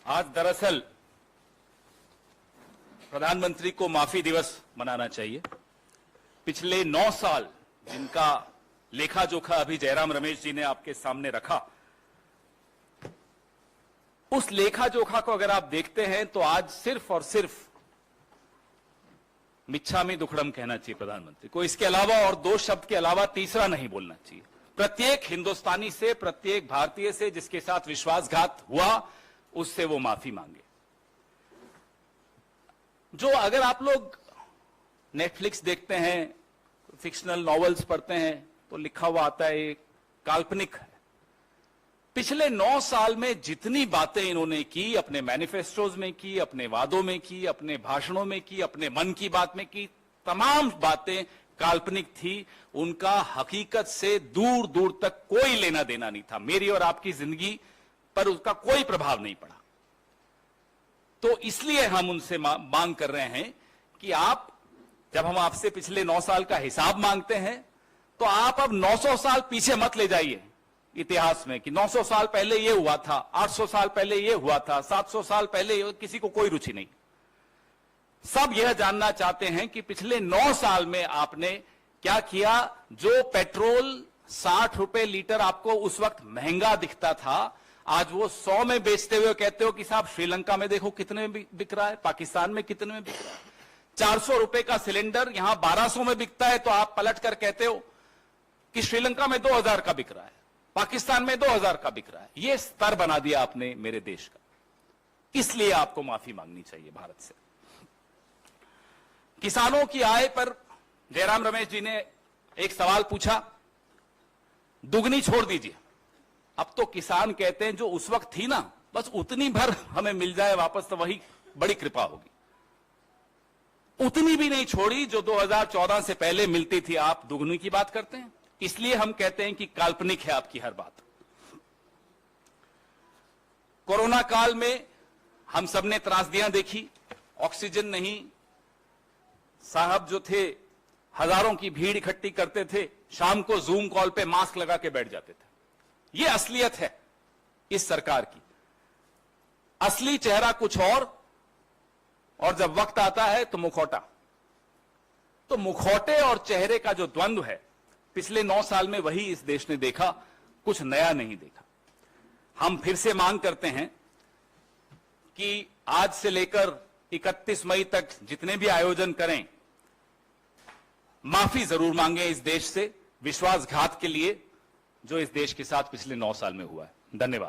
आज दरअसल प्रधानमंत्री को माफी दिवस मनाना चाहिए। पिछले 9 साल जिनका लेखा जोखा अभी जयराम रमेश जी ने आपके सामने रखा, उस लेखा जोखा को अगर आप देखते हैं तो आज सिर्फ और सिर्फ मिच्छामी दुक्कड़म कहना चाहिए प्रधानमंत्री को। इसके अलावा और 2 शब्द के अलावा तीसरा नहीं बोलना चाहिए। प्रत्येक हिंदुस्तानी से, प्रत्येक भारतीय से जिसके साथ विश्वासघात हुआ, उससे वो माफी मांगे। जो अगर आप लोग नेटफ्लिक्स देखते हैं, फिक्शनल नॉवेल्स पढ़ते हैं, तो लिखा हुआ आता है ये काल्पनिक है। पिछले 9 साल में जितनी बातें इन्होंने की, अपने मैनिफेस्टोज में की, अपने वादों में की, अपने भाषणों में की, अपने मन की बात में की, तमाम बातें काल्पनिक थी। उनका हकीकत से दूर दूर तक कोई लेना देना नहीं था। मेरी और आपकी जिंदगी पर उसका कोई प्रभाव नहीं पड़ा। तो इसलिए हम उनसे मांग कर रहे हैं कि आप, जब हम आपसे पिछले 9 साल का हिसाब मांगते हैं, तो आप अब 900 साल पीछे मत ले जाइए इतिहास में कि 900 साल पहले ये हुआ था, 800 साल पहले ये हुआ था, 700 साल पहले। किसी को कोई रुचि नहीं। सब यह जानना चाहते हैं कि पिछले 9 साल में आपने क्या किया। जो पेट्रोल 60 रुपए लीटर आपको उस वक्त महंगा दिखता था, आज वो 100 में बेचते हुए कहते हो कि साहब श्रीलंका में देखो कितने में बिक रहा है, पाकिस्तान में कितने में बिक रहा है। 400 रुपए का सिलेंडर यहां 1200 में बिकता है, तो आप पलट कर कहते हो कि श्रीलंका में 2000 का बिक रहा है, पाकिस्तान में 2000 का बिक रहा है। यह स्तर बना दिया आपने मेरे देश का। इसलिए आपको माफी मांगनी चाहिए भारत से। किसानों की आय पर जयराम रमेश जी ने एक सवाल पूछा, दुगनी छोड़ दीजिए। अब तो किसान कहते हैं जो उस वक्त थी ना, बस उतनी भर हमें मिल जाए वापस तो वही बड़ी कृपा होगी। उतनी भी नहीं छोड़ी जो 2014 से पहले मिलती थी, आप दुगनी की बात करते हैं। इसलिए हम कहते हैं कि काल्पनिक है आपकी हर बात। कोरोना काल में हम सबने त्रासदियां देखी, ऑक्सीजन नहीं, साहब जो थे हजारों की भीड़ इकट्ठी करते थे, शाम को जूम कॉल पे मास्क लगा के बैठ जाते थे। यह असलियत है इस सरकार की। असली चेहरा कुछ और जब वक्त आता है तो मुखौटा। तो मुखौटे और चेहरे का जो द्वंद्व है, पिछले 9 साल में वही इस देश ने देखा, कुछ नया नहीं देखा। हम फिर से मांग करते हैं कि आज से लेकर 31 मई तक जितने भी आयोजन करें, माफी जरूर मांगे इस देश से विश्वासघात के लिए जो इस देश के साथ पिछले 9 साल में हुआ है। धन्यवाद।